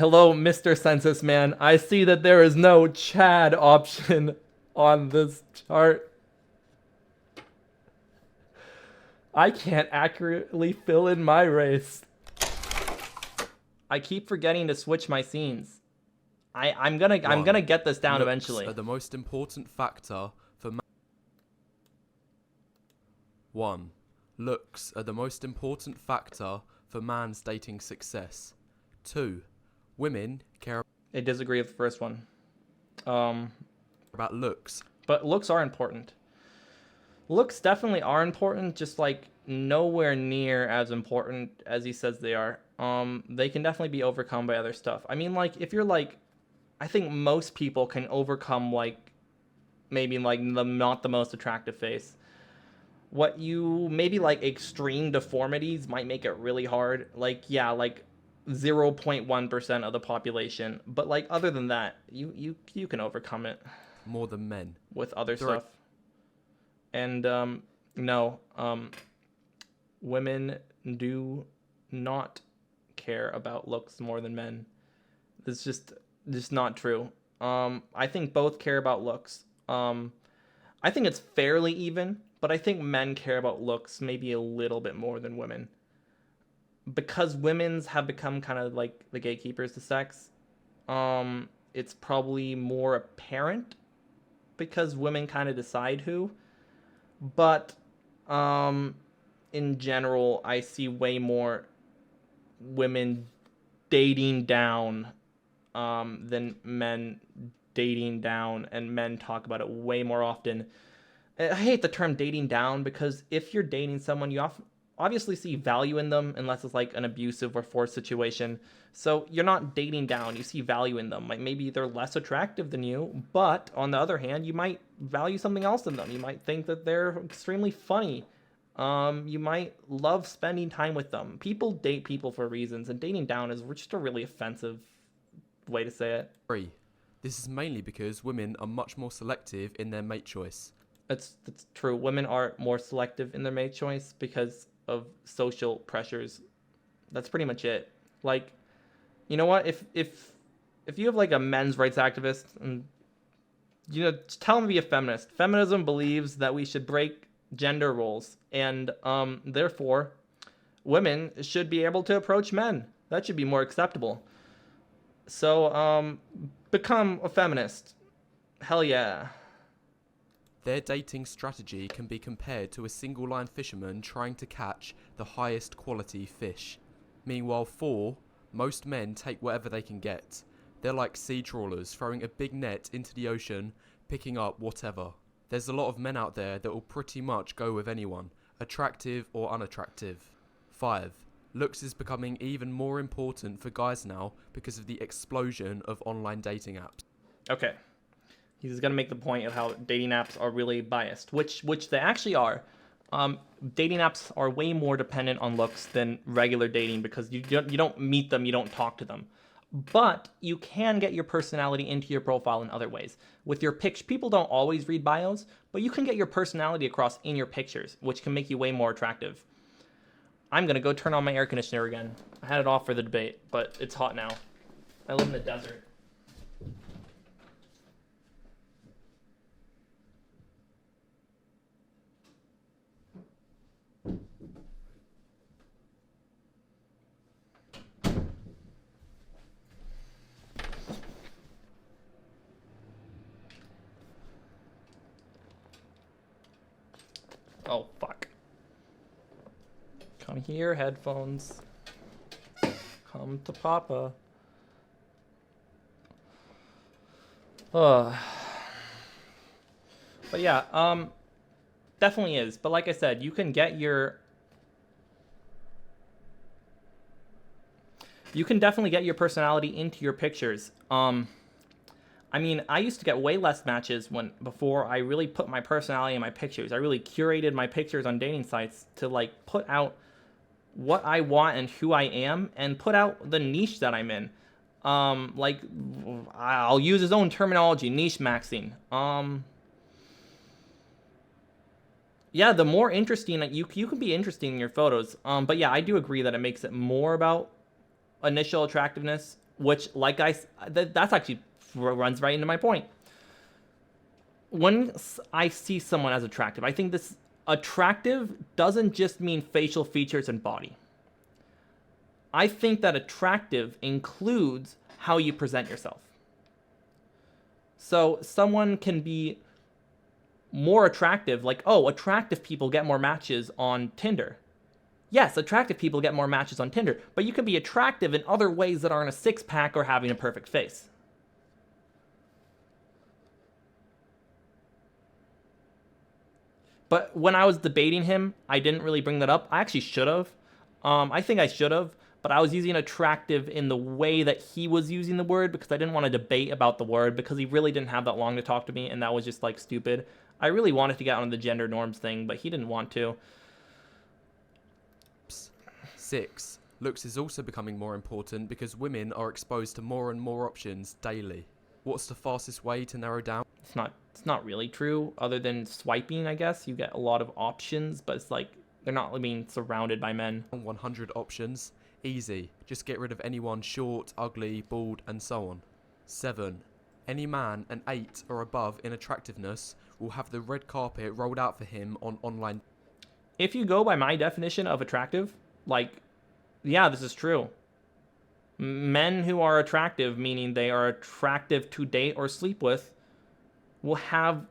Hello, Mr. Census Man. I see that there is no Chad option on this chart. I can't accurately fill in my race. I keep forgetting to switch my scenes. I'm gonna get this down eventually. Are the most important factor for One. Looks are the most important factor for man's dating success. 2. Women care I disagree with the first one. about looks. But looks are important. Looks definitely are important, just like nowhere near as important as he says they are. They can definitely be overcome by other stuff. I mean, like, if you're like, I think most people can overcome, like, maybe like not the most attractive face. What you maybe like extreme deformities might make it really hard. Like, yeah, like 0.1% of the population, but like other than that, you can overcome it More than men. with other 3. stuff. And no, women do not care about looks more than men. It's just not true. I think both care about looks. I think it's fairly even, but I think men care about looks maybe a little bit more than women. Because women's have become kind of like the gatekeepers to sex, it's probably more apparent because women kind of decide who. But in general, I see way more women dating down than men dating down, and men talk about it way more often. I hate the term dating down because if you're dating someone, you obviously see value in them unless it's like an abusive or forced situation. So you're not dating down, you see value in them. Like maybe they're less attractive than you, but on the other hand, you might value something else in them. You might think that they're extremely funny. You might love spending time with them. People date people for reasons, and dating down is just a really offensive way to say it. 3. This is mainly because women are much more selective in their mate choice. That's true. Women are more selective in their mate choice because of social pressures. That's pretty much it. Like, you know what? If you have like a men's rights activist, and tell him to be a feminist. Feminism believes that we should break gender roles, and therefore, women should be able to approach men. That should be more acceptable. So, become a feminist. Hell yeah. Their dating strategy can be compared to a single-line fisherman trying to catch the highest quality fish. Meanwhile, 4, most men take whatever they can get. They're like sea trawlers throwing a big net into the ocean, picking up whatever. There's a lot of men out there that will pretty much go with anyone, attractive or unattractive. 5. Looks is becoming even more important for guys now because of the explosion of online dating apps. Okay. He's going to make the point of how dating apps are really biased, which they actually are. Dating apps are way more dependent on looks than regular dating because you don't meet them, you don't talk to them. But you can get your personality into your profile in other ways. With your pics, people don't always read bios, but you can get your personality across in your pictures, which can make you way more attractive. I'm going to go turn on my air conditioner again. I had it off for the debate, but it's hot now. I live in the desert. Oh, fuck. Come here, headphones. Come to Papa. But yeah, definitely is. But like I said, you can definitely get your personality into your pictures. I mean, I used to get way less matches before I really put my personality in my pictures. I really curated my pictures on dating sites to like put out what I want and who I am, and put out the niche that I'm in. Like I'll use his own terminology, niche maxing. Yeah, the more interesting you can be interesting in your photos. But yeah, I do agree that it makes it more about initial attractiveness. which, like that's actually runs right into my point. When I see someone as attractive, I think this attractive doesn't just mean facial features and body. I think that attractive includes how you present yourself. So someone can be more attractive, like, oh, attractive people get more matches on Tinder. Yes, attractive people get more matches on Tinder, but you can be attractive in other ways that aren't a six-pack or having a perfect face. But when I was debating him, I didn't really bring that up. I actually should have. I think I should have, but I was using attractive in the way that he was using the word because I didn't want to debate about the word because he really didn't have that long to talk to me, and that was just, like, stupid. I really wanted to get on the gender norms thing, but he didn't want to. 6. Looks is also becoming more important because women are exposed to more and more options daily. What's the fastest way to narrow down? It's not really true, other than swiping, I guess. You get a lot of options, but it's like they're not being surrounded by men. 100 options. Easy. Just get rid of anyone short, ugly, bald, and so on. 7. Any man an 8 or above in attractiveness will have the red carpet rolled out for him on online. If you go by my definition of attractive, like, yeah, this is true. Men who are attractive, meaning they are attractive to date or sleep with, will have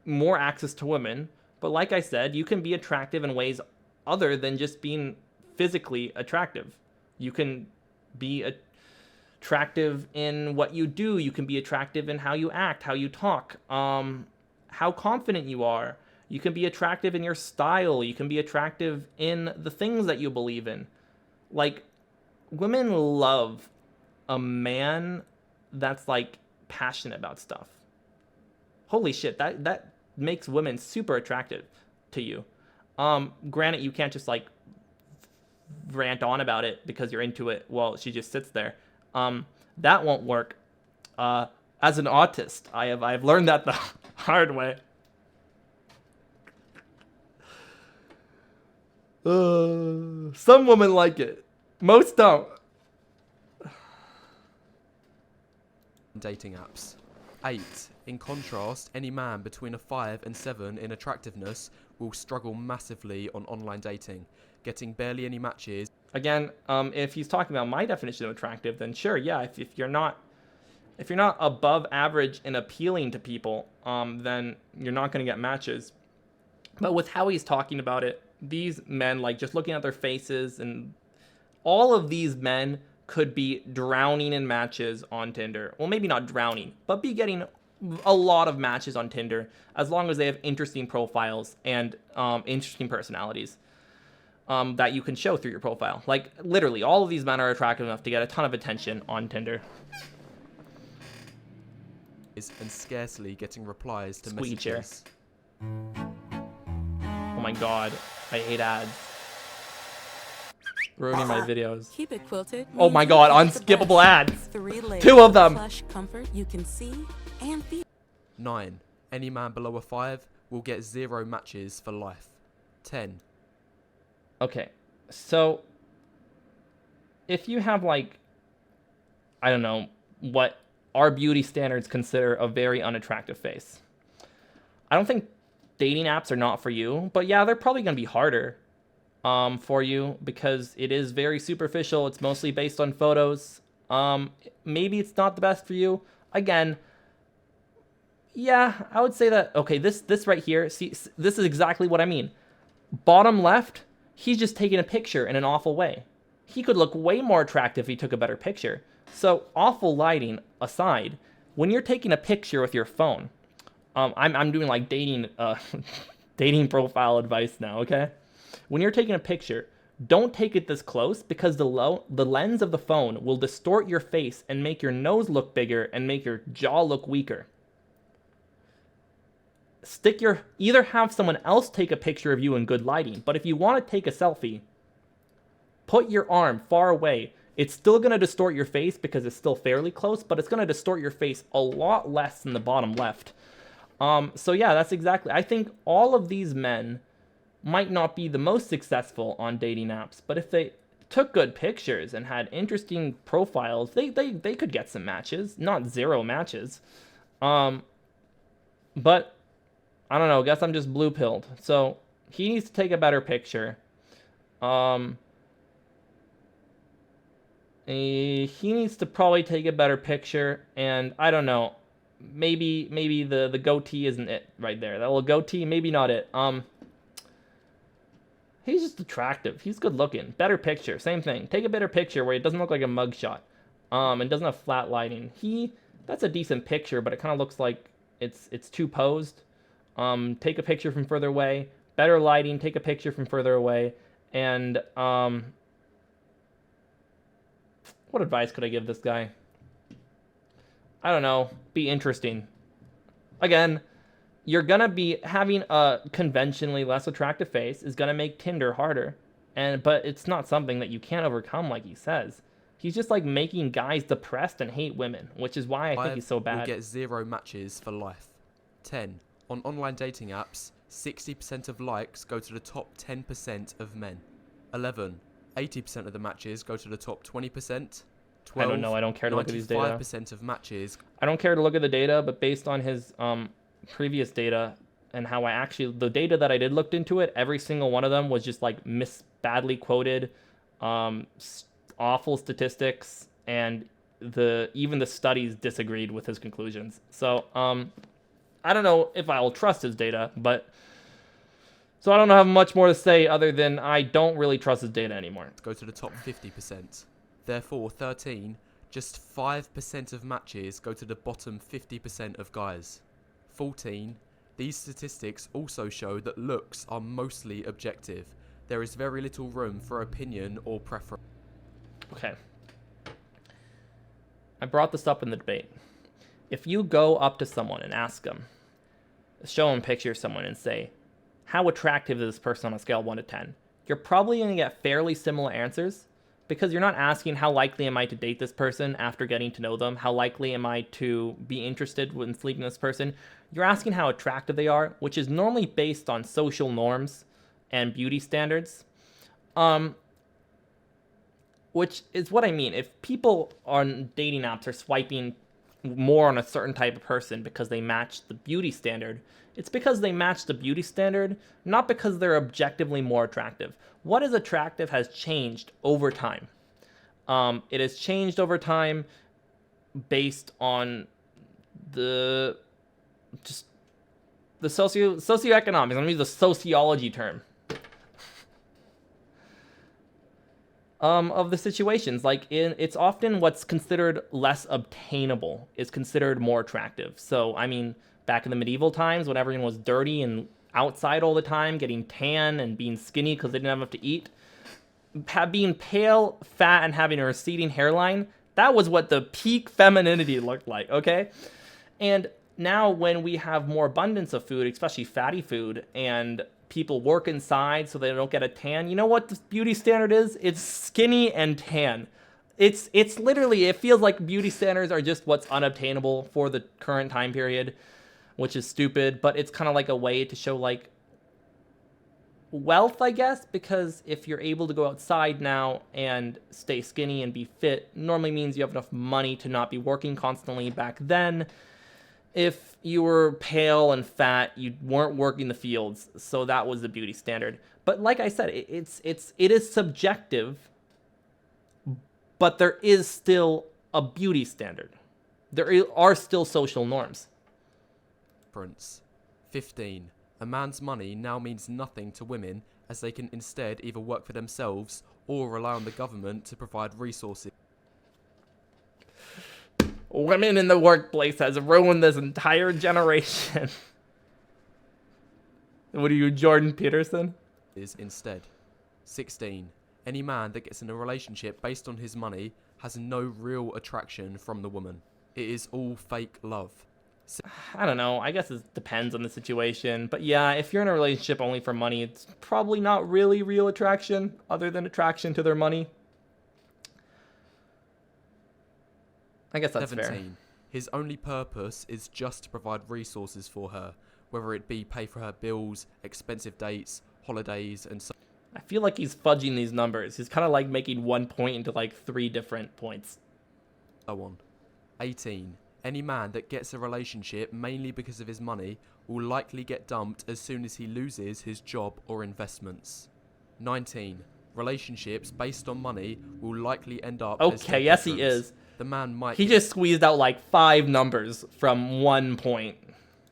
more access to women. But like I said, you can be attractive in ways other than just being physically attractive. You can be attractive in what you do. You can be attractive in how you act, how you talk, how confident you are. You can be attractive in your style. You can be attractive in the things that you believe in. Like, women love a man that's, like, passionate about stuff. Holy shit, that makes women super attractive to you. Granted, you can't just, like, rant on about it because you're into it while she just sits there. That won't work. As an autist, I've learned that the hard way. Some women like it. Most don't. Dating apps. 8. In contrast, any man between a 5 and 7 in attractiveness will struggle massively on online dating, getting barely any matches. Again, if he's talking about my definition of attractive, then sure, yeah. If you're not above average and appealing to people, then you're not going to get matches. But with how he's talking about it, these men, like, just looking at their faces, and all of these men could be drowning in matches on Tinder. Well, maybe not drowning, but be getting a lot of matches on Tinder as long as they have interesting profiles and interesting personalities that you can show through your profile. Like, literally, all of these men are attractive enough to get a ton of attention on Tinder. And scarcely getting replies to Squeaky messages. Oh my god, I hate ads. Ruining my videos. Keep it quilted. Oh my god, unskippable ads. 3 layers 2 of them. Plush comfort you can see and feel. 9. Any man below a 5 will get 0 matches for life. 10. Okay, so if you have, like, I don't know, what our beauty standards consider a very unattractive face, I don't think dating apps are not for you, but yeah, they're probably going to be harder for you because it is very superficial. It's mostly based on photos. Maybe it's not the best for you. Again, yeah, I would say that, okay, this right here, see, this is exactly what I mean. Bottom left, he's just taking a picture in an awful way. He could look way more attractive if he took a better picture. So, awful lighting aside, when you're taking a picture with your phone, I'm doing, like, dating dating profile advice now, okay? When you're taking a picture, don't take it this close because the lens of the phone will distort your face and make your nose look bigger and make your jaw look weaker. Either have someone else take a picture of you in good lighting, but if you want to take a selfie, put your arm far away. It's still going to distort your face because it's still fairly close, but it's going to distort your face a lot less than the bottom left. So yeah, that's exactly, I think all of these men might not be the most successful on dating apps, but if they took good pictures and had interesting profiles, they could get some matches, not 0 matches. But I don't know, I guess I'm just blue pilled. So he needs to take a better picture. He needs to probably take a better picture, and I don't know, maybe the goatee isn't it right there. That little goatee, maybe not it. He's just attractive. He's good looking. Better picture, same thing. Take a better picture where it doesn't look like a mugshot, and doesn't have flat lighting. That's a decent picture, but it kind of looks like it's too posed. Take a picture from further away. Better lighting. Take a picture from further away, and what advice could I give this guy? I don't know. Be interesting. Again, you're gonna be having a conventionally less attractive face is gonna make Tinder harder, but it's not something that you can't overcome, like he says. He's just like making guys depressed and hate women, which is why I think he's so bad. Will get 0 matches for life. 10. On online dating apps, 60% of likes go to the top 10% of men. 11. 80% of the matches go to the top 20%. 12, I don't know. I don't care to look at these data. 95% of matches. I don't care to look at the data, but based on his previous data and how the data that I did looked into it, every single one of them was just like badly quoted, awful statistics, and even the studies disagreed with his conclusions. So I don't know if I'll trust his data, so I don't have much more to say other than I don't really trust his data anymore. Go to the top 50%. Therefore, 13, just 5% of matches go to the bottom 50% of guys. 14, these statistics also show that looks are mostly objective. There is very little room for opinion or preference. Okay. I brought this up in the debate. If you go up to someone and ask them, show them a picture of someone and say, how attractive is this person on a scale of 1 to 10? You're probably going to get fairly similar answers, because you're not asking how likely am I to date this person after getting to know them, how likely am I to be interested in sleeping with this person. You're asking how attractive they are, which is normally based on social norms and beauty standards. Which is what I mean. If people on dating apps are swiping more on a certain type of person because they match the beauty standard, it's because they match the beauty standard, not because they're objectively more attractive. What is attractive has changed over time. It has changed over time based on the socioeconomics. I'm gonna use the sociology term of the situations. Like it's often what's considered less obtainable is considered more attractive. So I mean, back in the medieval times when everyone was dirty and outside all the time, getting tan and being skinny because they didn't have enough to eat, being pale, fat, and having a receding hairline, that was what the peak femininity looked like, okay? And now when we have more abundance of food, especially fatty food, and people work inside so they don't get a tan, you know what the beauty standard is? It's skinny and tan. It's literally, it feels like beauty standards are just what's unobtainable for the current time period, which is stupid, but it's kind of like a way to show like wealth, I guess, because if you're able to go outside now and stay skinny and be fit, normally means you have enough money to not be working constantly. Back then, if you were pale and fat, you weren't working the fields, so that was the beauty standard. But like I said, it is subjective, but there is still a beauty standard. There are still social norms. 15. A man's money now means nothing to women, as they can instead either work for themselves or rely on the government to provide resources. Women in the workplace has ruined this entire generation. What are you, Jordan Peterson? Is instead. 16. Any man that gets in a relationship based on his money has no real attraction from the woman. It is all fake love. I don't know. I guess it depends on the situation. But yeah, if you're in a relationship only for money, it's probably not really real attraction other than attraction to their money. I guess that's 17. fair. His only purpose is just to provide resources for her, whether it be pay for her bills, expensive dates, holidays, and so. I feel like he's fudging these numbers. He's kind of like making 1 point into like 3 different points. So on. 18. Any man that gets a relationship mainly because of his money will likely get dumped as soon as he loses his job or investments. 19. Relationships based on money will likely end up as Okay, dead yes he bedrooms. is. The man might He get just squeezed out like 5 numbers from 1 point.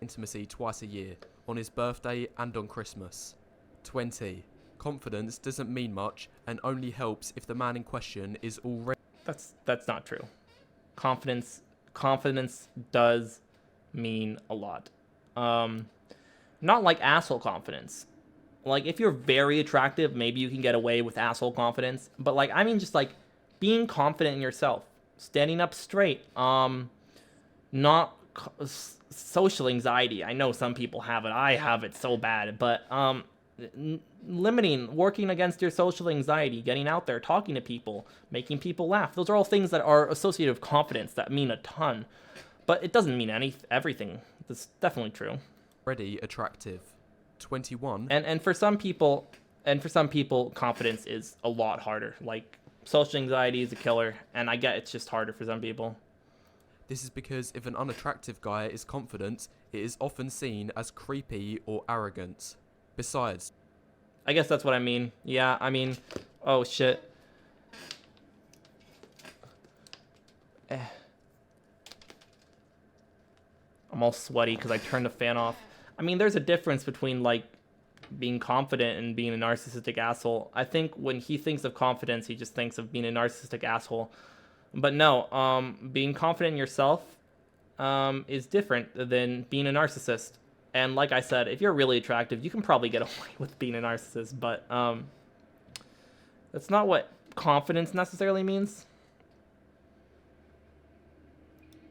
intimacy twice a year, on his birthday and on Christmas. 20. Confidence doesn't mean much and only helps if the man in question is already... That's not true. Confidence does mean a lot. Not like asshole confidence. Like, if you're very attractive, maybe you can get away with asshole confidence. But, like, I mean just, like, being confident in yourself. Standing up straight. Not social anxiety. I know some people have it. I have it so bad. But, working against your social anxiety, getting out there, talking to people, making people laugh. Those are all things that are associated with confidence that mean a ton. But it doesn't mean everything. That's definitely true. already attractive. 21. And for some people, confidence is a lot harder. Like, social anxiety is a killer, and I get it's just harder for some people. This is because if an unattractive guy is confident, it is often seen as creepy or arrogant. Besides, I guess that's what I mean. Yeah, I mean, oh shit. I'm all sweaty because I turned the fan off. I mean, there's a difference between, like, being confident and being a narcissistic asshole. I think when he thinks of confidence, he just thinks of being a narcissistic asshole. But no, being confident in yourself is different than being a narcissist. And like I said, if you're really attractive, you can probably get away with being a narcissist. But that's not what confidence necessarily means.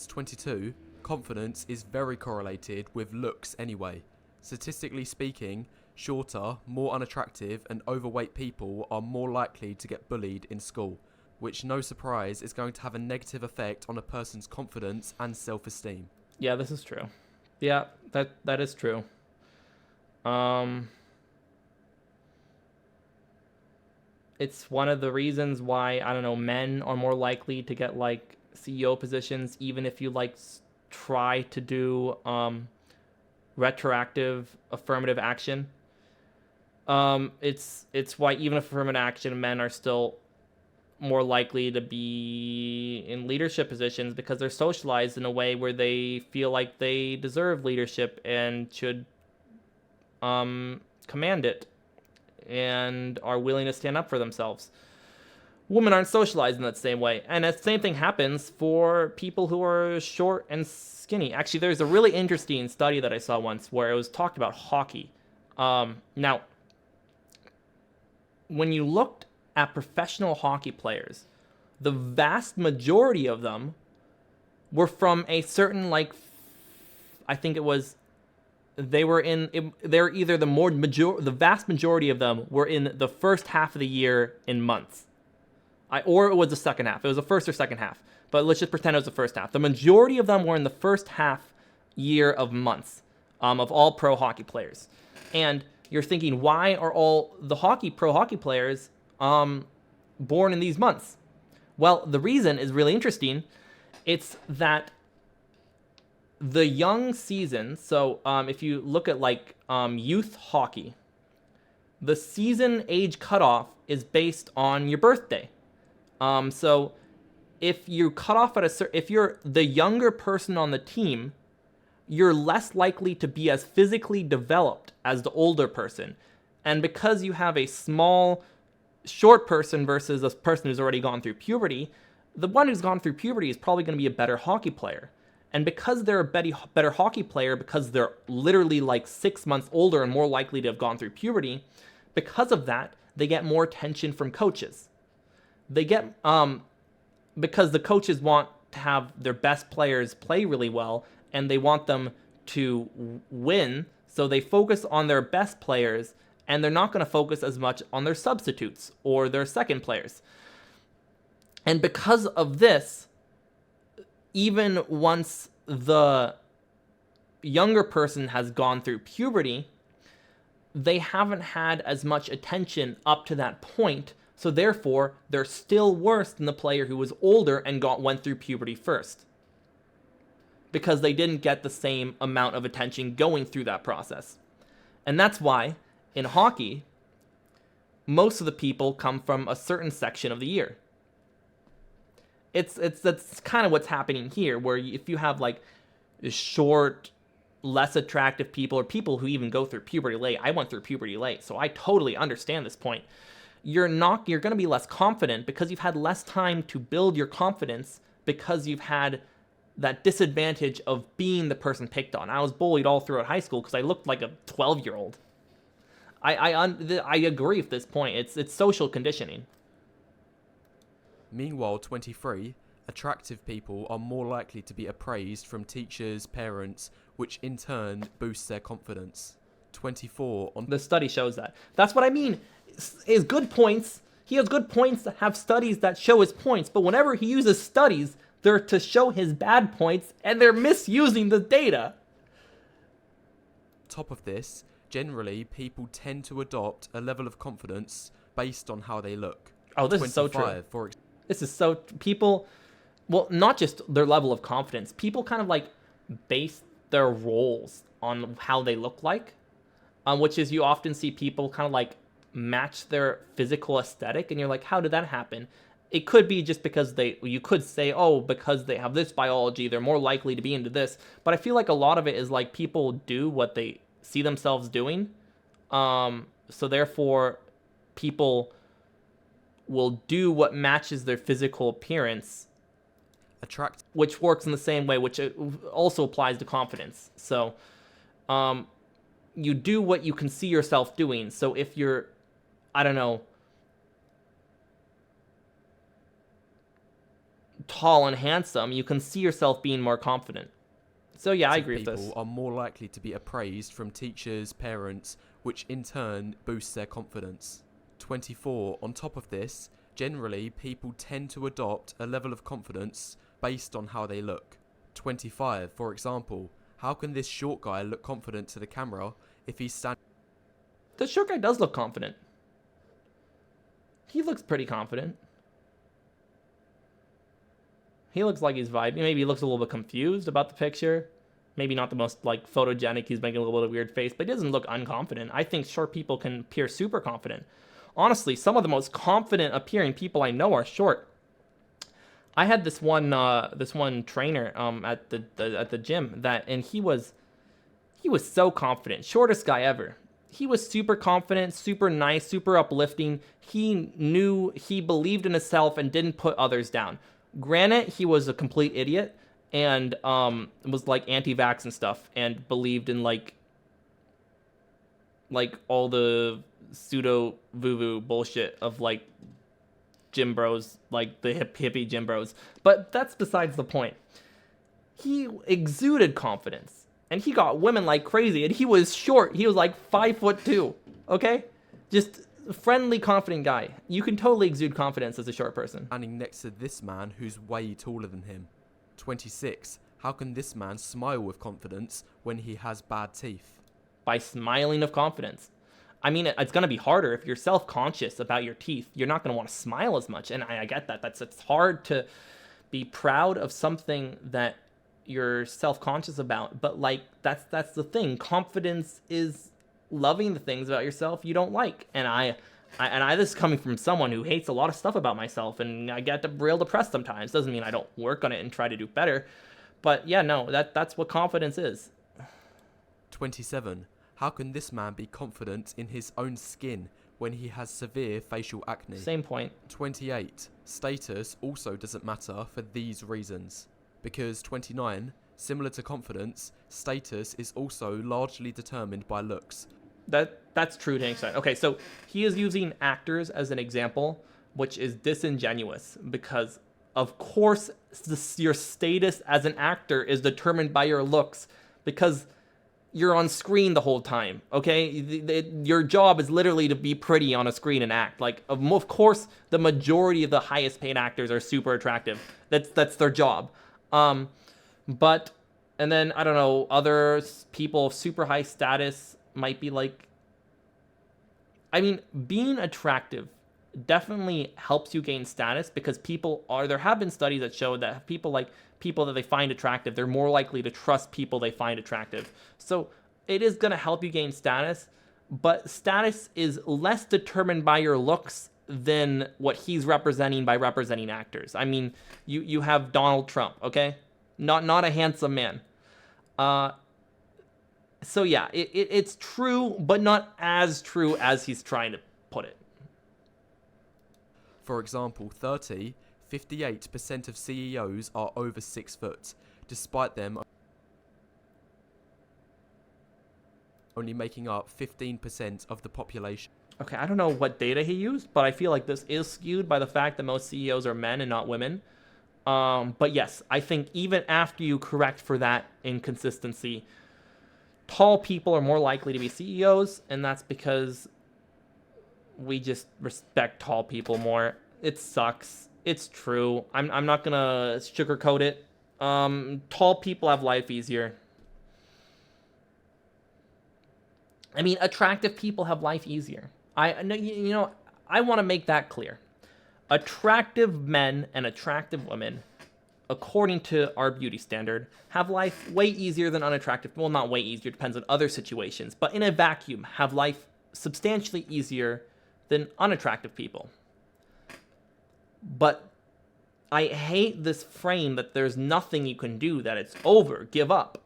22. Confidence is very correlated with looks anyway. Statistically speaking, shorter, more unattractive and overweight people are more likely to get bullied in school, which, no surprise, is going to have a negative effect on a person's confidence and self-esteem. Yeah, this is true. Yeah, that is true. It's one of the reasons why, I don't know, men are more likely to get, like, CEO positions, even if you, like, try to do retroactive affirmative action. It's why even affirmative action men are still more likely to be in leadership positions, because they're socialized in a way where they feel like they deserve leadership and should command it and are willing to stand up for themselves. Women aren't socialized in that same way. And the same thing happens for people who are short and skinny. Actually, there's a really interesting study that I saw once where it was talked about hockey. Now, when you looked at professional hockey players, the vast majority of them were from a certain, like, I think it was, they're either the vast majority of them were in the first half of the year in months. Or it was the second half. It was the first or second half. But let's just pretend it was the first half. The majority of them were in the first half year of months of all pro hockey players. And you're thinking, why are all the pro hockey players born in these months? Well, the reason is really interesting. It's that the young season, so if you look at, like, youth hockey, the season age cutoff is based on your birthday. So if you cut off if you're the younger person on the team, you're less likely to be as physically developed as the older person. And because you have a small, short person versus a person who's already gone through puberty, the one who's gone through puberty is probably going to be a better hockey player. And because they're a better hockey player, because they're literally like 6 months older and more likely to have gone through puberty, because of that, they get more attention from coaches. They get, because the coaches want to have their best players play really well, and they want them to win, so they focus on their best players, and they're not going to focus as much on their substitutes or their second players. And because of this, even once the younger person has gone through puberty, they haven't had as much attention up to that point, so therefore they're still worse than the player who was older and went through puberty first, because they didn't get the same amount of attention going through that process. And that's why in hockey, most of the people come from a certain section of the year. That's kind of what's happening here, where if you have like short, less attractive people, or people who even go through puberty late. I went through puberty late, so I totally understand this point. You're going to be less confident because you've had less time to build your confidence, because you've had that disadvantage of being the person picked on. I was bullied all throughout high school because I looked like a 12-year-old. I agree with this point. It's social conditioning. Meanwhile, 23, attractive people are more likely to be appraised from teachers, parents, which in turn boosts their confidence. 24 on The study shows that. That's what I mean. His good points. He has good points that have studies that show his points, but whenever he uses studies, they're to show his bad points, and they're misusing the data. top of this, generally people tend to adopt a level of confidence based on how they look. Oh, this is so true. 25, This is so people, well, not just their level of confidence. People kind of like base their roles on how they look like, which is you often see people kind of like match their physical aesthetic, and you're like, how did that happen? It could be just because you could say, oh, because they have this biology, they're more likely to be into this. But I feel like a lot of it is like people do what they see themselves doing. So therefore, people will do what matches their physical appearance, which works in the same way, which also applies to confidence. So you do what you can see yourself doing. So if you're, I don't know, tall and handsome, you can see yourself being more confident. So yeah, I agree with this. People are more likely to be appraised from teachers, parents, which in turn boosts their confidence. 24. On top of this, generally people tend to adopt a level of confidence based on how they look. 25. For example, how can this short guy look confident to the camera if he's standing? The short guy does look confident. He looks pretty confident. He looks like he's vibing. Maybe he looks a little bit confused about the picture. Maybe not the most like photogenic. He's making a little bit of a weird face, but he doesn't look unconfident. I think short people can appear super confident. Honestly, some of the most confident appearing people I know are short. I had this one trainer at the gym and he was so confident, shortest guy ever. He was super confident, super nice, super uplifting. He knew, he believed in himself and didn't put others down. Granted, he was a complete idiot and was like anti-vax and stuff and believed in like all the pseudo voo bullshit of like gym bros, like the hippie gym bros. But that's besides the point. He exuded confidence and he got women like crazy, and he was short. He was like 5'2", okay? Just friendly, confident guy. You can totally exude confidence as a short person. Standing next to this man who's way taller than him. 26. How can this man smile with confidence when he has bad teeth? By smiling of confidence. I mean, it's going to be harder if you're self-conscious about your teeth. You're not going to want to smile as much, and I get that. It's hard to be proud of something that you're self-conscious about, but like that's the thing. Confidence is loving the things about yourself you don't like, and I this is coming from someone who hates a lot of stuff about myself, and I get real depressed sometimes. Doesn't mean I don't work on it and try to do better, but yeah, no, that's what confidence is. 27. How can this man be confident in his own skin when he has severe facial acne? Same point. 28. Status also doesn't matter for these reasons. Because 29, similar to confidence, status is also largely determined by looks. That's true to an extent. Okay, so he is using actors as an example, which is disingenuous because, of course, your status as an actor is determined by your looks because you're on screen the whole time, okay? Your job is literally to be pretty on a screen and act. Like, of course, the majority of the highest paid actors are super attractive. That's their job. But, and then, I don't know, other people of super high status might be like I mean, being attractive definitely helps you gain status because there have been studies that show that people that they find attractive, they're more likely to trust people they find attractive. So it is going to help you gain status, but status is less determined by your looks than what he's representing by representing actors. I mean, you have Donald Trump, okay? Not a handsome man. So yeah, it's true, but not as true as he's trying to put it. For example, 58% of CEOs are over 6 foot, despite them only making up 15% of the population. Okay, I don't know what data he used, but I feel like this is skewed by the fact that most CEOs are men and not women. But yes, I think even after you correct for that inconsistency, tall people are more likely to be CEOs, and that's because we just respect tall people more. It sucks. It's true. I'm not gonna sugarcoat it. Tall people have life easier. I mean, attractive people have life easier. I want to make that clear. Attractive men and attractive women, according to our beauty standard, have life way easier than unattractive. Well, not way easier, depends on other situations, but in a vacuum, have life substantially easier than unattractive people. But I hate this frame that there's nothing you can do, that it's over, give up.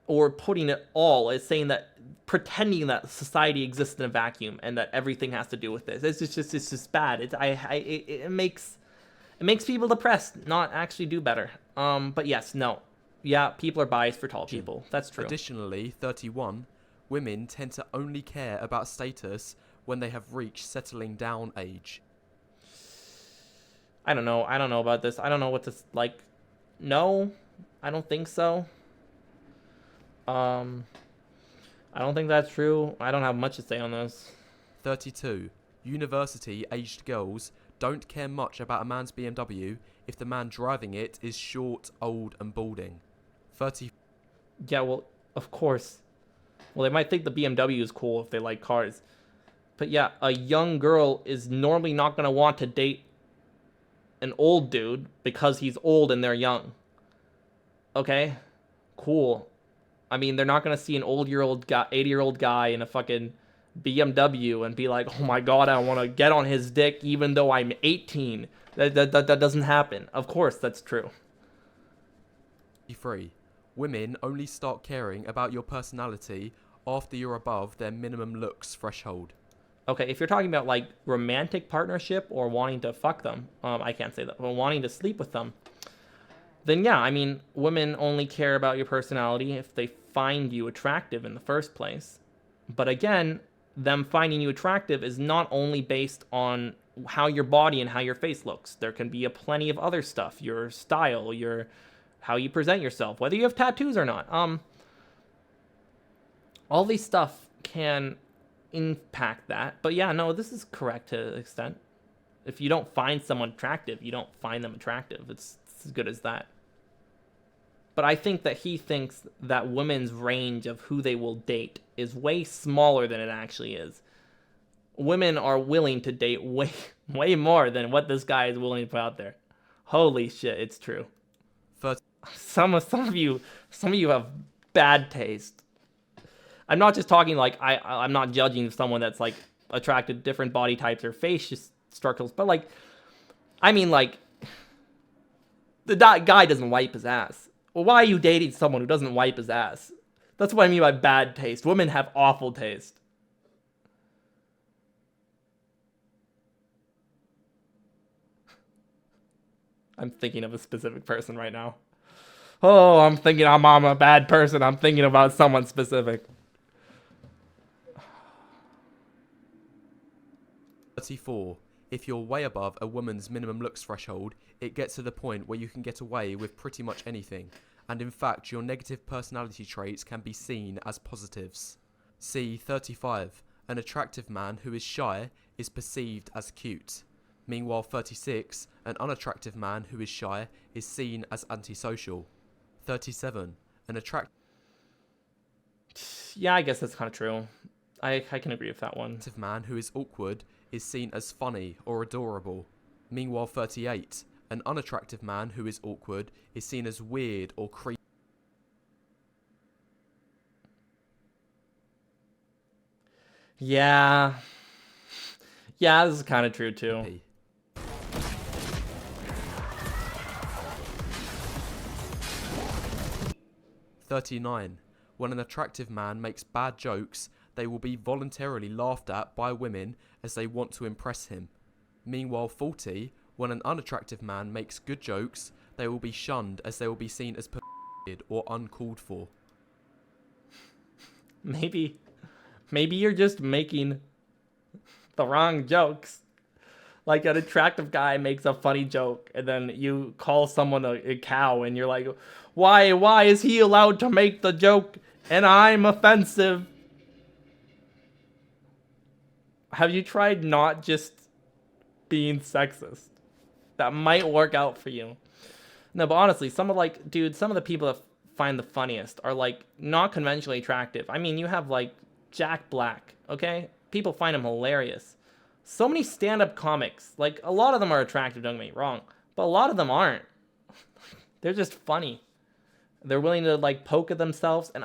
Or putting it all as saying that, pretending that society exists in a vacuum and that everything has to do with this. It's just bad. It makes people depressed, not actually do better. But yes, no. Yeah, people are biased for tall people. That's true. Additionally, 31, women tend to only care about status when they have reached settling down age. I don't know about this. I don't know what this, like, no, I don't think so. I don't think that's true. I don't have much to say on this. 32, university-aged girls don't care much about a man's BMW if the man driving it is short, old, and balding. 30. Yeah, well, of course. Well, they might think the BMW is cool if they like cars. But yeah, a young girl is normally not going to want to date an old dude because he's old and they're young. Okay? Cool. I mean, they're not going to see an 80-year-old guy in a fucking BMW and be like, oh my god, I want to get on his dick even though I'm 18. That doesn't happen. Of course, that's true. 3. Women only start caring about your personality after you're above their minimum looks threshold. Okay, if you're talking about like romantic partnership or wanting to fuck them, I can't say that, but wanting to sleep with them, then yeah, I mean, women only care about your personality if they find you attractive in the first place. But again, them finding you attractive is not only based on how your body and how your face looks. There can be plenty of other stuff, your style, how you present yourself, whether you have tattoos or not. All these stuff can impact that. But yeah, no, this is correct to an extent. If you don't find someone attractive, you don't find them attractive. It's as good as that. But I think that he thinks that women's range of who they will date is way smaller than it actually is. Women are willing to date way more than what this guy is willing to put out there. Holy shit, it's true. Some of you have bad taste. I'm not just talking like I'm not judging someone that's like attracted to different body types or face structures, but like, I mean, like, the guy doesn't wipe his ass. Well, why are you dating someone who doesn't wipe his ass? That's what I mean by bad taste. Women have awful taste. I'm thinking of a specific person right now. Oh, I'm thinking I'm a bad person. I'm thinking about someone specific. 34. If you're way above a woman's minimum looks threshold, it gets to the point where you can get away with pretty much anything, and in fact your negative personality traits can be seen as positives. See 35. An attractive man who is shy is perceived as cute. Meanwhile 36. An unattractive man who is shy is seen as antisocial. 37. An attractive... Yeah, I guess that's kind of true. I can agree with that one. Attractive man who is awkward is seen as funny or adorable. Meanwhile, 38. An unattractive man who is awkward is seen as weird or creepy. Yeah. Yeah, this is kind of true too. 39. When an attractive man makes bad jokes, they will be voluntarily laughed at by women as they want to impress him. Meanwhile, 40. When an unattractive man makes good jokes, they will be shunned as they will be seen as perverted or uncalled for. Maybe you're just making the wrong jokes. Like an attractive guy makes a funny joke, and then you call someone a cow, and you're like, why is he allowed to make the joke and I'm offensive? Have you tried not just being sexist? That might work out for you. No, but honestly, some of the people that find the funniest are like not conventionally attractive. I mean, you have like Jack Black, okay? People find him hilarious. So many stand-up comics, like a lot of them are attractive, don't get me wrong, but a lot of them aren't. They're just funny. They're willing to like poke at themselves, and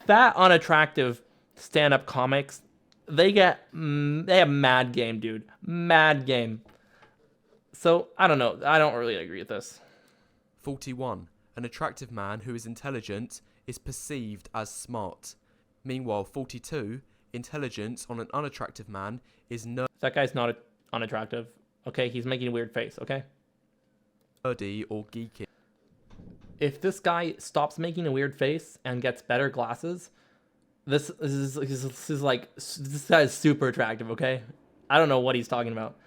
fat unattractive stand-up comics, they have mad game, dude. Mad game. So, I don't know. I don't really agree with this. 41. An attractive man who is intelligent is perceived as smart. Meanwhile, 42. Intelligence on an unattractive man is That guy's not unattractive. Okay, he's making a weird face, okay? nerdy or geeky. If this guy stops making a weird face and gets better glasses, this guy is super attractive, okay? I don't know what he's talking about.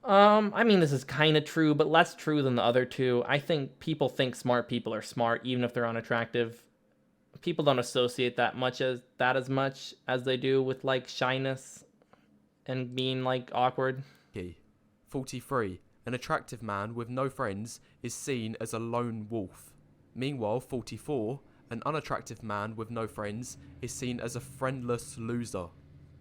I mean, this is kind of true, but less true than the other two. I think people think smart people are smart, even if they're unattractive. People don't associate that as much as they do with like shyness and being like awkward. 43. An attractive man with no friends is seen as a lone wolf. Meanwhile, 44. An unattractive man with no friends is seen as a friendless loser.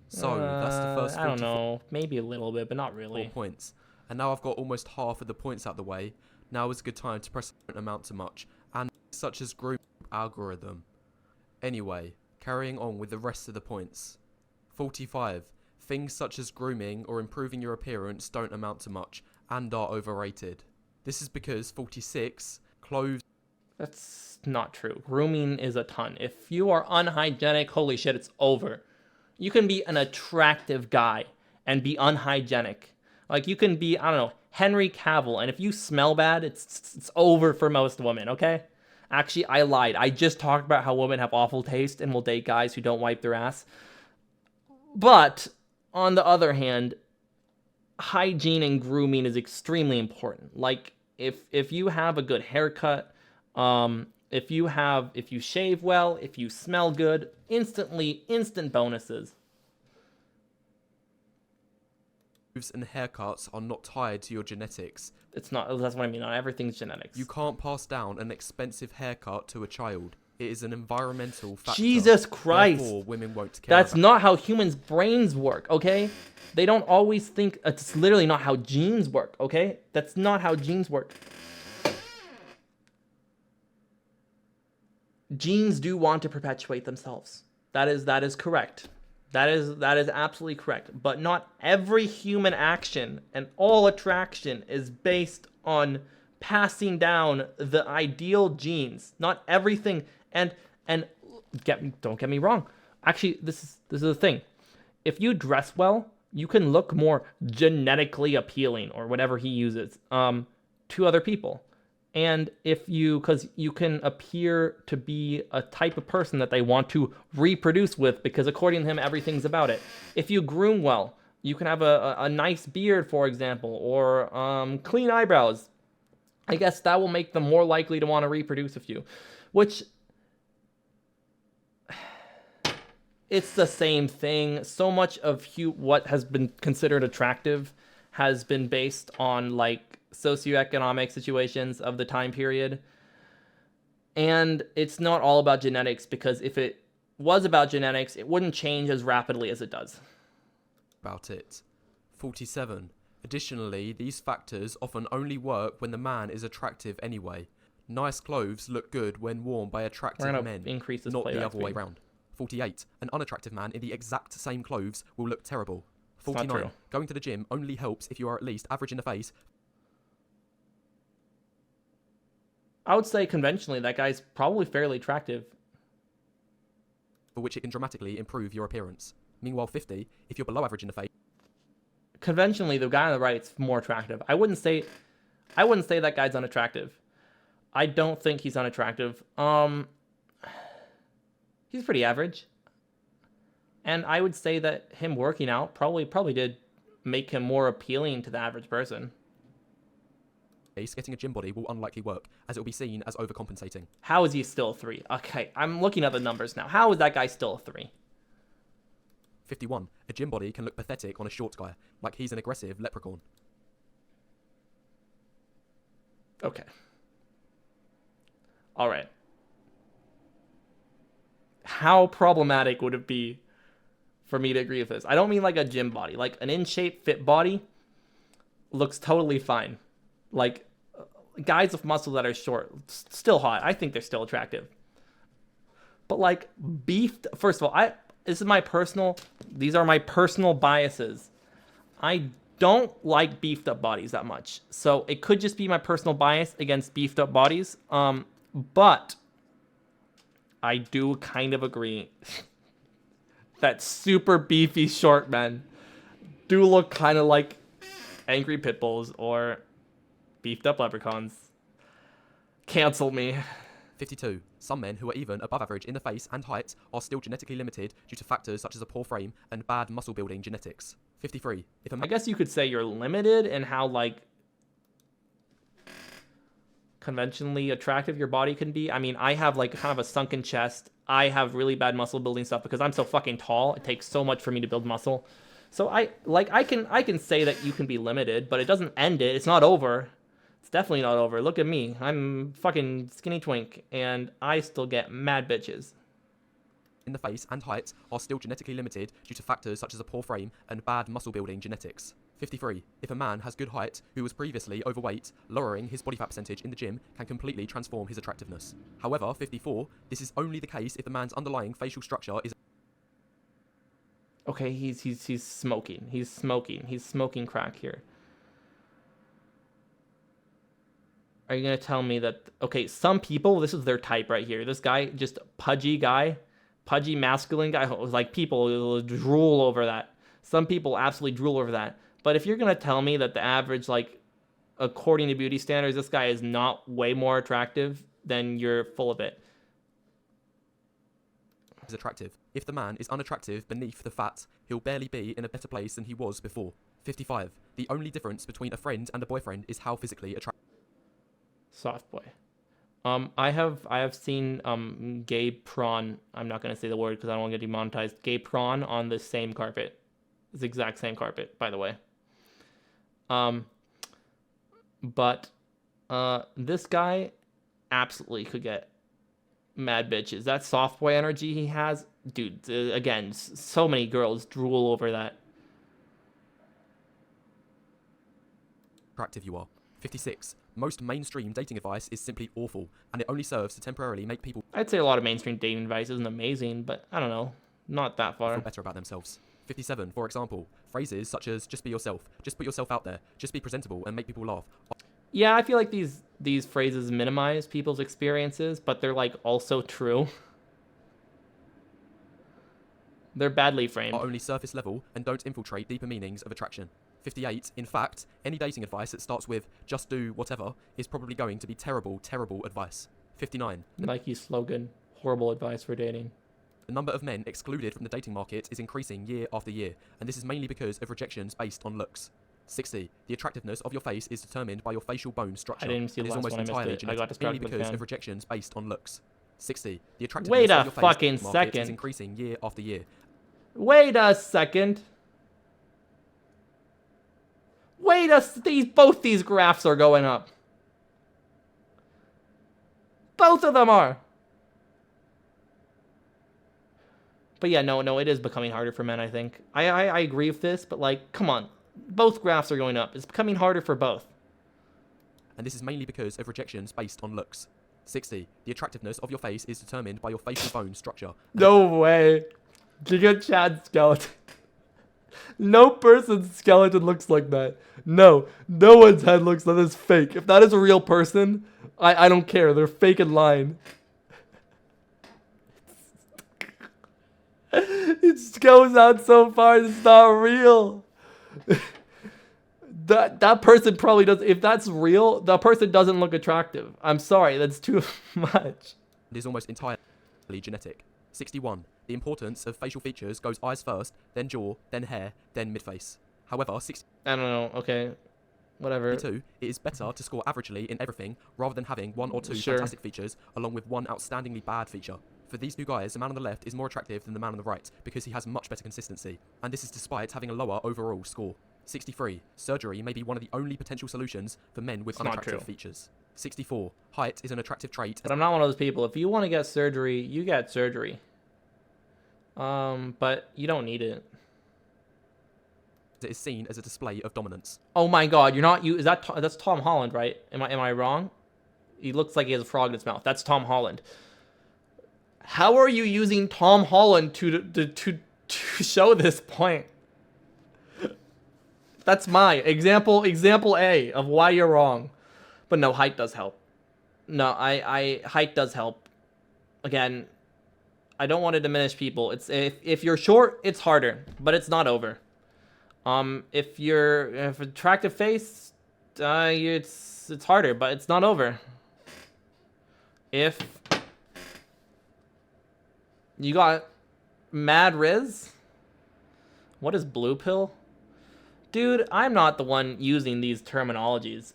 So, that's the first 44 I don't know. Maybe a little bit, but not really. points. And now I've got almost half of the points out the way. Now is a good time to press don't amount to much, and such as group algorithm. Anyway, carrying on with the rest of the points. 45. Things such as grooming or improving your appearance don't amount to much and are overrated. This is because 46. Clothes. That's not true. Grooming is a ton. If you are unhygienic, holy shit, it's over. You can be an attractive guy and be unhygienic. Like, you can be, I don't know, Henry Cavill, and if you smell bad, it's over for most women, okay? Actually, I lied. I just talked about how women have awful taste and will date guys who don't wipe their ass. But, on the other hand, hygiene and grooming is extremely important. Like, if you have a good haircut, if you shave well, if you smell good, instant bonuses. And haircuts are not tied to your genetics. It's not. That's what I mean. Not everything's genetics. You can't pass down an expensive haircut to a child. It is an environmental factor. Jesus Christ. Therefore, women won't care. That's not how humans' brains work, okay? They don't always think. It's literally not how genes work, okay? That's not how genes work. Genes do want to perpetuate themselves. That is correct. That is absolutely correct. But not every human action and all attraction is based on passing down the ideal genes. Not everything. And don't get me wrong. Actually, this is the thing. If you dress well, you can look more genetically appealing, or whatever he uses, to other people. And because you can appear to be a type of person that they want to reproduce with, because according to him, everything's about it. If you groom well, you can have a nice beard, for example, or clean eyebrows. I guess that will make them more likely to want to reproduce with you, which it's the same thing. So much of what has been considered attractive has been based on like socioeconomic situations of the time period. And it's not all about genetics, because if it was about genetics, it wouldn't change as rapidly as it does. About it. 47. Additionally, these factors often only work when the man is attractive anyway. Nice clothes look good when worn by We're attractive gonna men, increase this not the playback other way speed. round. 48. An unattractive man in the exact same clothes will look terrible. It's not 49. true. Going to the gym only helps if you are at least average in the face. I would say conventionally that guy's probably fairly attractive. For which it can dramatically improve your appearance. Meanwhile, 50. If you're below average in the face. Conventionally, the guy on the right's more attractive. I wouldn't say that guy's unattractive. I don't think he's unattractive. He's pretty average. And I would say that him working out probably did make him more appealing to the average person. Getting a gym body will unlikely work, as it will be seen as overcompensating. How is he still a 3? Okay, I'm looking at the numbers now. How is that guy still a 3? 51. A gym body can look pathetic on a short guy, like he's an aggressive leprechaun. Okay. All right. How problematic would it be for me to agree with this? I don't mean like a gym body. Like an in-shape, fit body looks totally fine. Like guys with muscle that are short, still hot. I think they're still attractive. But like beefed, first of all, these are my personal biases. I don't like beefed up bodies that much. So it could just be my personal bias against beefed up bodies. But I do kind of agree that super beefy short men do look kind of like angry pit bulls or beefed up leprechauns. Cancel me. 52. Some men who are even above average in the face and height are still genetically limited due to factors such as a poor frame and bad muscle building genetics. 53. If a I man guess you could say you're limited in how like conventionally attractive your body can be. I mean, I have like kind of a sunken chest. I have really bad muscle building stuff because I'm so fucking tall. It takes so much for me to build muscle. So I can say that you can be limited, but it doesn't end it. It's not over. It's definitely not over. Look at me. I'm fucking skinny twink and I still get mad bitches. in the face and height are still genetically limited due to factors such as a poor frame and bad muscle building genetics. 53. If a man has good height who was previously overweight, lowering his body fat percentage in the gym can completely transform his attractiveness. However, 54. This is only the case if the man's underlying facial structure is Okay, he's smoking. He's smoking crack here. Are you gonna tell me that? Okay, some people, this is their type right here. This guy, just pudgy masculine guy. Like people will drool over that. Some people absolutely drool over that. But if you're gonna tell me that the average, like, according to beauty standards, this guy is not way more attractive, then you're full of it. attractive. If the man is unattractive beneath the fat, he'll barely be in a better place than he was before. 55. The only difference between a friend and a boyfriend is how physically attractive. Soft boy. I have seen gay prawn. I'm not gonna say the word because I don't want to get demonetized. Gay prawn on the same carpet, the exact same carpet, by the way. But this guy absolutely could get mad bitches. That soft boy energy he has, dude. Again, so many girls drool over that. Attractive you are. 56. Most mainstream dating advice is simply awful, and it only serves to temporarily make people I'd say a lot of mainstream dating advice isn't amazing, but I don't know, not that far. feel better about themselves. 57. For example, phrases such as just be yourself, just put yourself out there, just be presentable and make people laugh. Yeah, I feel like these phrases minimize people's experiences, but they're like also true. They're badly framed. Are only surface level and don't infiltrate deeper meanings of attraction. 58. In fact, any dating advice that starts with just do whatever is probably going to be terrible, terrible advice. 59. Nike's slogan, horrible advice for dating. The number of men excluded from the dating market is increasing year after year, and this is mainly because of rejections based on looks. 60. The attractiveness of your face is determined by your facial bone structure. I didn't see and the is last almost one, I missed entirely it. I genetic, got mainly distracted with because the of fan. rejections based on looks. 60. The attractiveness Wait a of your face fucking market second. is increasing year after year. Wait a second. Both these graphs are going up. Both of them are. But yeah, no, it is becoming harder for men, I think. I agree with this, but like, come on. Both graphs are going up. It's becoming harder for both. And this is mainly because of rejections based on looks. 60. The attractiveness of your face is determined by your facial bone structure. No way. Giga Chad skeleton. No person's skeleton looks like that. No one's head looks like this fake. If that is a real person, I don't care. They're fake and lying. It goes out so far, it's not real. That person probably does. If that's real, that person doesn't look attractive. I'm sorry, that's too much. It is almost entirely genetic. 61. The importance of facial features goes eyes first, then jaw, then hair, then midface. However, 62. I don't know. Okay, whatever. It is better to score averagely in everything rather than having one or two fantastic features along with one outstandingly bad feature. For these two guys, the man on the left is more attractive than the man on the right because he has much better consistency, and this is despite having a lower overall score. 63. Surgery may be one of the only potential solutions for men with unattractive features. 64. Height is an attractive trait. But I'm not one of those people. If you want to get surgery, you get surgery. But you don't need it. It is seen as a display of dominance. Oh my God, you're not you. Is that's Tom Holland, right? Am I wrong? He looks like he has a frog in his mouth. That's Tom Holland. How are you using Tom Holland to show this point? That's my example A of why you're wrong. But no, height does help. No, height does help. Again, I don't want to diminish people. It's if you're short, it's harder, but it's not over. If attractive face, it's harder, but it's not over. If you got mad Riz, what is blue pill? Dude, I'm not the one using these terminologies.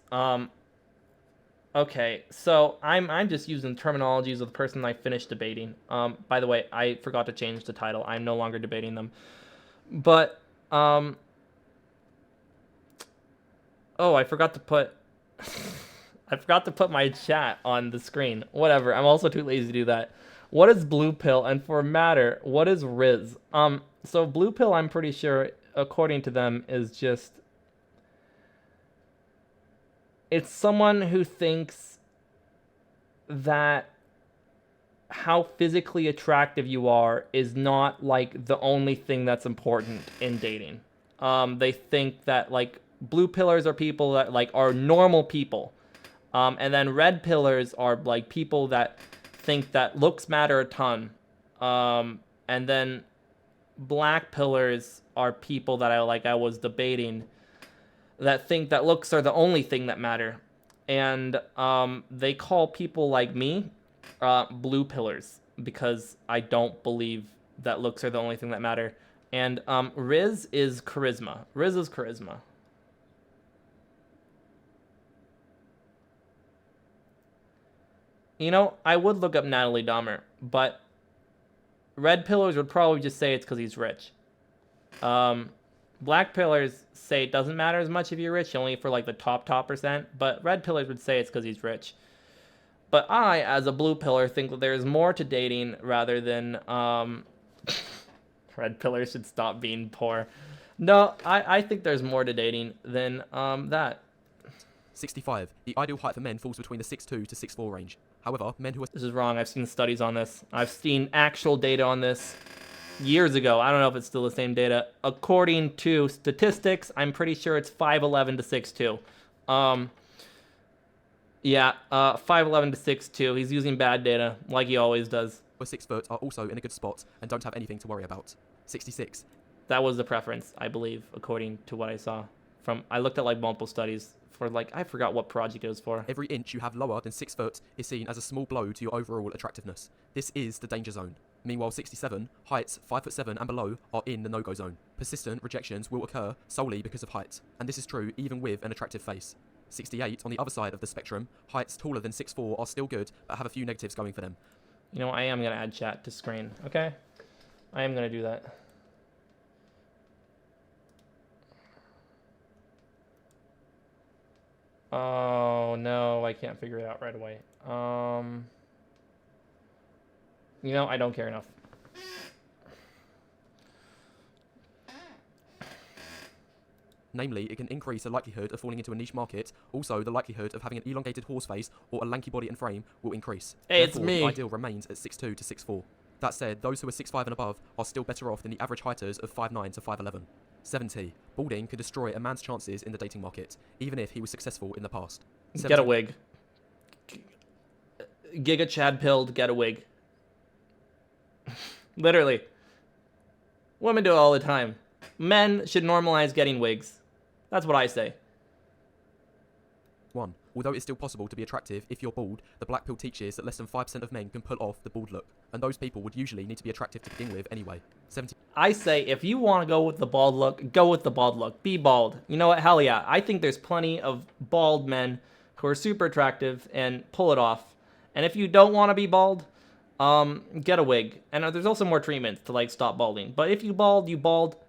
Okay, so I'm just using terminologies of the person I finished debating. By the way, I forgot to change the title. I'm no longer debating them. But oh, I forgot to put my chat on the screen. Whatever. I'm also too lazy to do that. What is blue pill? And for matter, what is Riz? So blue pill, I'm pretty sure, according to them, is just, it's someone who thinks that how physically attractive you are is not like the only thing that's important in dating. They think that like blue pillars are people that like are normal people. And then red pillars are like people that think that looks matter a ton. And then black pillars are people that I was debating that think that looks are the only thing that matter. And they call people like me blue pillars because I don't believe that looks are the only thing that matter. And Riz is charisma. Riz is charisma. You know, I would look up Natalie Dahmer, but red pillars would probably just say it's because he's rich. Black pillars say it doesn't matter as much if you're rich, only for like the top %, but red pillars would say it's because he's rich. But I, as a blue pillar, think that there's more to dating rather than red pillars should stop being poor. No, I think there's more to dating than that. 65. The ideal height for men falls between the 6'2" to 6'4" range. However, men who are... This is wrong. I've seen studies on this. I've seen actual data on this years ago. I don't know if it's still the same data. According to statistics, I'm pretty sure it's 5'11" to 6'2". Yeah, 5'11" to 6'2". He's using bad data, like he always does. 6 foot are also in a good spot and don't have anything to worry about. 66. That was the preference, I believe, according to what I saw. I looked at like multiple studies for like, I forgot what project it was for. Every inch you have lower than 6 foot is seen as a small blow to your overall attractiveness. This is the danger zone. Meanwhile, 67, heights 5'7" and below are in the no-go zone. Persistent rejections will occur solely because of height, and this is true even with an attractive face. 68, on the other side of the spectrum, heights taller than 6'4" are still good, but have a few negatives going for them. You know, I am going to add chat to screen, okay? I am going to do that. Oh, no, I can't figure it out right away. You know, I don't care enough. Namely, it can increase the likelihood of falling into a niche market. Also, the likelihood of having an elongated horse face or a lanky body and frame will increase. Hey, it's Therefore, me. the ideal remains at 6'2 to 6'4. That said, those who are 6'5 and above are still better off than the average heighters of 5'9 to 5'11. 70. Balding can destroy a man's chances in the dating market, even if he was successful in the past. Get a wig. Giga Chad pilled, get a wig. Literally. Women do it all the time. Men should normalize getting wigs. That's what I say. 1. Although it's still possible to be attractive if you're bald, the black pill teaches that less than 5% of men can pull off the bald look, and those people would usually need to be attractive to begin with anyway. 70. I say if you want to go with the bald look, go with the bald look. Be bald. You know what? Hell yeah. I think there's plenty of bald men who are super attractive and pull it off. And if you don't want to be bald, get a wig. And there's also more treatments to like stop balding. But if you bald,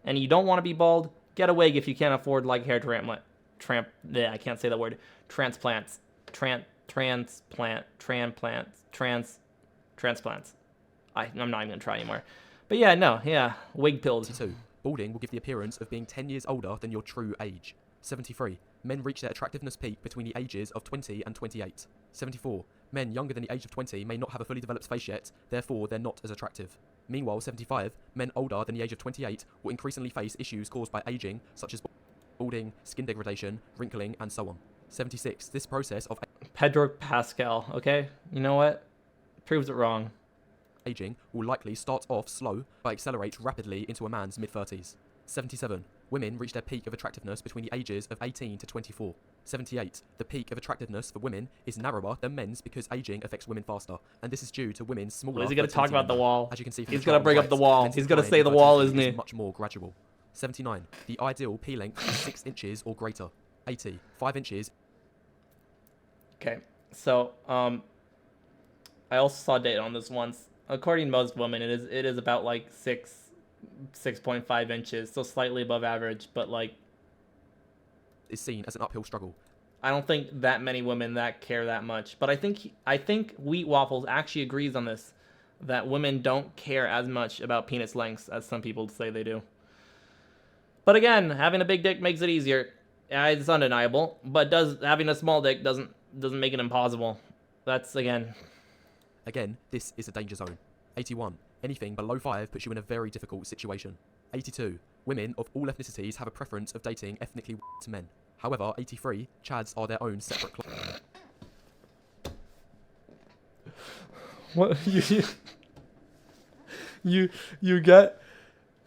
and you don't want to be bald, get a wig if you can't afford like hair I can't say that word. Transplants. Transplants. I'm not even gonna try anymore. But yeah, wig pilled. 72. Balding will give the appearance of being 10 years older than your true age. 73. Men reach their attractiveness peak between the ages of 20 and 28. 74. Men younger than the age of 20 may not have a fully developed face yet, therefore they're not as attractive. Meanwhile, 75. Men older than the age of 28 will increasingly face issues caused by aging, such as balding, skin degradation, wrinkling, and so on. 76. This process of Pedro Pascal, okay? You know what? Proves it wrong. aging will likely start off slow but accelerate rapidly into a man's mid-30s. 77. Women reach their peak of attractiveness between the ages of 18 to 24. 78. The peak of attractiveness for women is narrower than men's because aging affects women faster, and this is due to women's smaller. Is he going to talk about the wall? As you can see, he's going to bring up the wall. He's going to say the wall, isn't he? Much more gradual. 79. The ideal pea length is 6 inches or greater. 80. 5 inches. Okay, so I also saw data on this once. According to most women, it is about like 6.5 inches, so slightly above average, but like Is seen as an uphill struggle. I don't think that many women that care that much. But I think Wheat Waffles actually agrees on this, that women don't care as much about penis lengths as some people say they do. But again, having a big dick makes it easier. Yeah, it's undeniable. But having a small dick doesn't make it impossible. That's Again, this is a danger zone. 81. Anything below 5 puts you in a very difficult situation. 82. Women of all ethnicities have a preference of dating ethnically to men. However, 83. Chads are their own separate class. What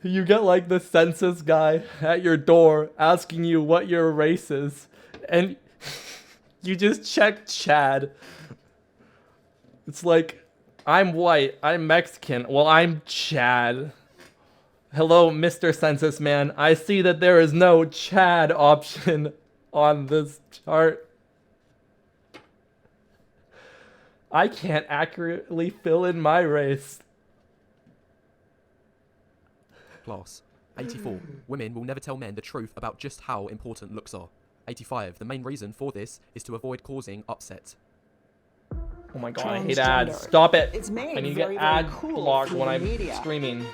you get like the census guy at your door asking you what your race is, and you just check Chad. It's like, I'm white, I'm Mexican, well, I'm Chad. Hello, Mr. Census Man. I see that there is no Chad option on this chart. I can't accurately fill in my race. Class. 84. Women will never tell men the truth about just how important looks are. 85. The main reason for this is to avoid causing upset. Oh my god, I hate ads. Stop it. It's made I need to very, get very ad cool blocked through when the I'm media. screaming.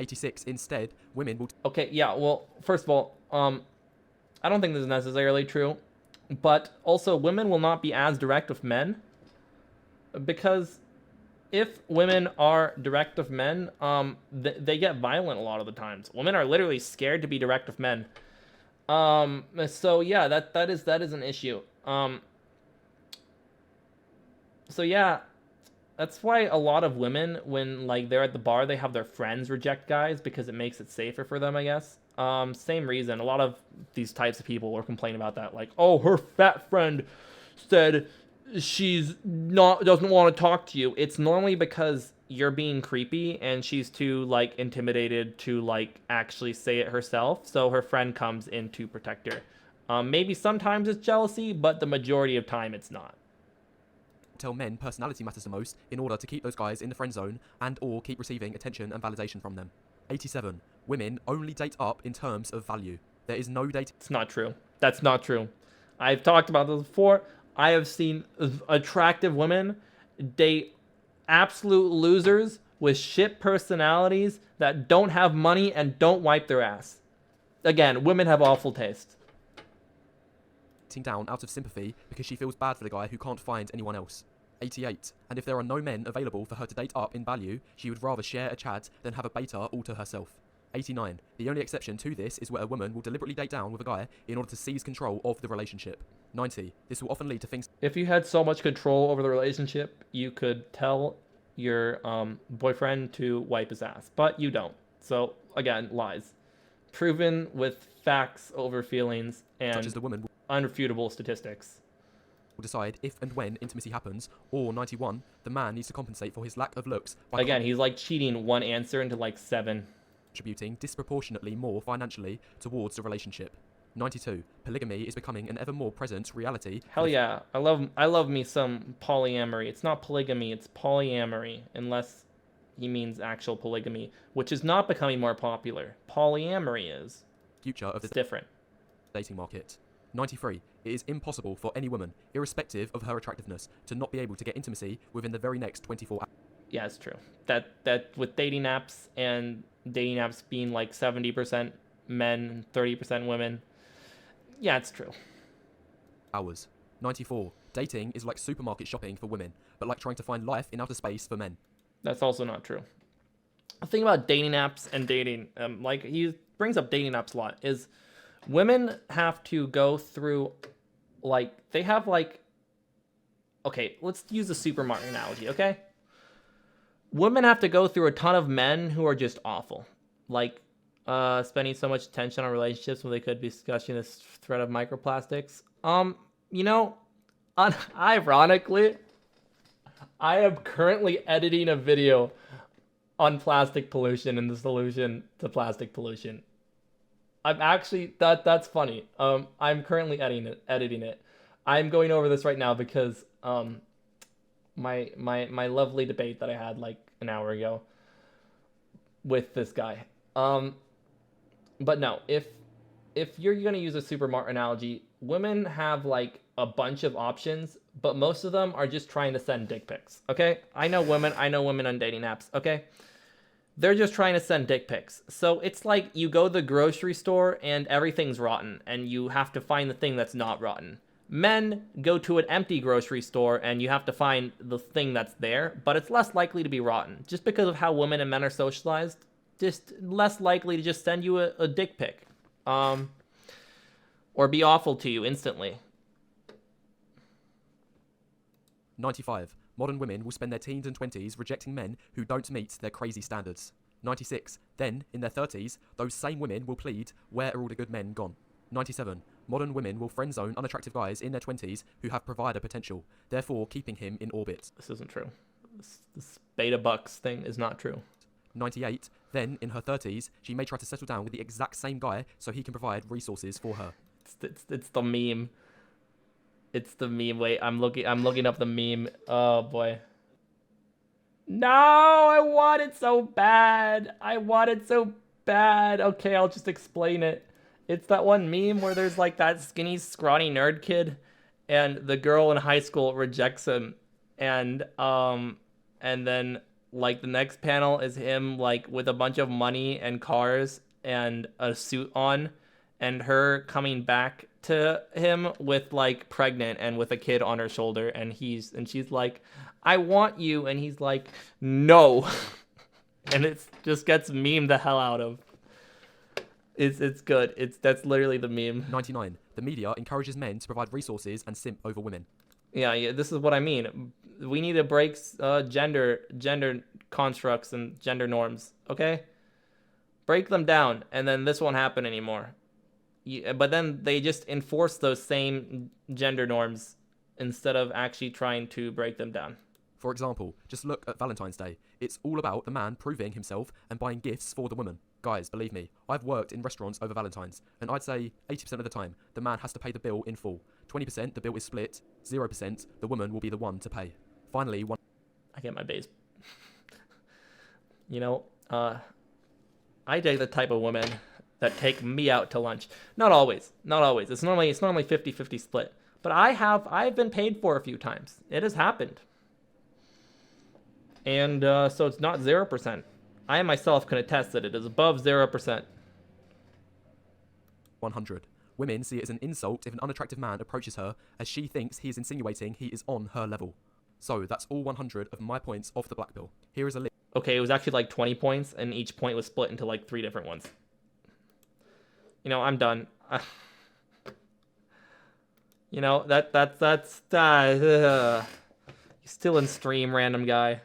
86. Instead, women will... Okay, yeah, well, first of all, I don't think this is necessarily true. But also, women will not be as direct with men. Because if women are direct with men, they get violent a lot of the times. Women are literally scared to be direct with men. So yeah, that is an issue. So yeah, that's why a lot of women, when like they're at the bar, they have their friends reject guys because it makes it safer for them, I guess. Same reason. A lot of these types of people will complain about that, like, oh, her fat friend said doesn't want to talk to you. It's normally because you're being creepy and she's too like intimidated to like actually say it herself, so her friend comes in to protect her. Maybe sometimes it's jealousy, but the majority of time it's not. Tell men personality matters the most in order to keep those guys in the friend zone and or keep receiving attention and validation from them. 87. Women only date up in terms of value. There is no dating... It's not true. That's not true. I've talked about this before. I have seen attractive women date absolute losers with shit personalities that don't have money and don't wipe their ass. Again, women have awful taste. Down out of sympathy because she feels bad for the guy who can't find anyone else. 88. And if there are no men available for her to date up in value, she would rather share a Chad than have a beta all to herself. 89. The only exception to this is where a woman will deliberately date down with a guy in order to seize control of the relationship. 90. This will often lead to things. If you had so much control over the relationship, you could tell your boyfriend to wipe his ass, but you don't. So again, lies. Proven with facts over feelings and Such as the woman will unrefutable statistics. decide if and when intimacy happens, or 91, the man needs to compensate for his lack of looks by Again, he's like cheating one answer into like 7. contributing disproportionately more financially towards the relationship. 92, polygamy is becoming an ever more present reality. Hell yeah, I love me some polyamory. It's not polygamy, it's polyamory, unless he means actual polygamy, which is not becoming more popular. Polyamory is. Future of It's the different. dating market. 93, it is impossible for any woman, irrespective of her attractiveness, to not be able to get intimacy within the very next 24 hours. Yeah, it's true. That with dating apps and dating apps being like 70% men, 30% women. Yeah, it's true. 94, dating is like supermarket shopping for women, but like trying to find life in outer space for men. That's also not true. The thing about dating apps and dating, like he brings up dating apps a lot, is women have to go through, like, they have like, okay, let's use the supermarket analogy, okay? Women have to go through a ton of men who are just awful. Like, spending so much attention on relationships when they could be discussing this threat of microplastics. You know, ironically, I am currently editing a video on plastic pollution and the solution to plastic pollution. I'm actually that's funny. I'm currently editing it. I'm going over this right now because my lovely debate that I had like an hour ago with this guy. But no, if you're gonna use a supermarket analogy, women have like a bunch of options, but most of them are just trying to send dick pics. Okay, I know women on dating apps. Okay, they're just trying to send dick pics. So it's like you go to the grocery store and everything's rotten, and you have to find the thing that's not rotten. Men go to an empty grocery store and you have to find the thing that's there, but it's less likely to be rotten just because of how women and men are socialized. Just less likely to just send you a dick pic, or be awful to you instantly. 95, modern women will spend their teens and 20s rejecting men who don't meet their crazy standards. 96, then, in their 30s, those same women will plead, where are all the good men gone? 97, modern women will friend-zone unattractive guys in their 20s who have provider potential, therefore keeping him in orbit. This isn't true. This beta bucks thing is not true. 98, then, in her 30s, she may try to settle down with the exact same guy so he can provide resources for her. It's the meme. It's the meme. Wait, I'm looking up the meme. Oh boy. No, I want it so bad. Okay, I'll just explain it. It's that one meme where there's like that skinny, scrawny nerd kid, and the girl in high school rejects him, and then like the next panel is him like with a bunch of money and cars and a suit on, and her coming back to him with like pregnant and with a kid on her shoulder, and she's like, I want you, and he's like, no. And it just gets memed the hell out of. It's good. That's literally the meme. 99, the media encourages men to provide resources and simp over women. Yeah, this is what I mean. We need to break gender constructs and gender norms, okay? Break them down, and then this won't happen anymore. But then they just enforce those same gender norms instead of actually trying to break them down. For example, just look at Valentine's Day. It's all about the man proving himself and buying gifts for the woman. Guys, believe me, I've worked in restaurants over Valentine's, and I'd say 80% of the time, the man has to pay the bill in full. 20% the bill is split, 0% the woman will be the one to pay. Finally, I get my base. You know, I date the type of women that take me out to lunch. Not always. It's normally 50-50 split. But I've been paid for a few times. It has happened. And so it's not 0%. I myself can attest that it is above 0%. 100. Women see it as an insult if an unattractive man approaches her, as she thinks he is insinuating he is on her level. So that's all 100 of my points off the black pill. Here is a list. Okay, it was actually like 20 points, and each point was split into like 3 different ones. You know, I'm done. You know, that's You're still in stream, random guy.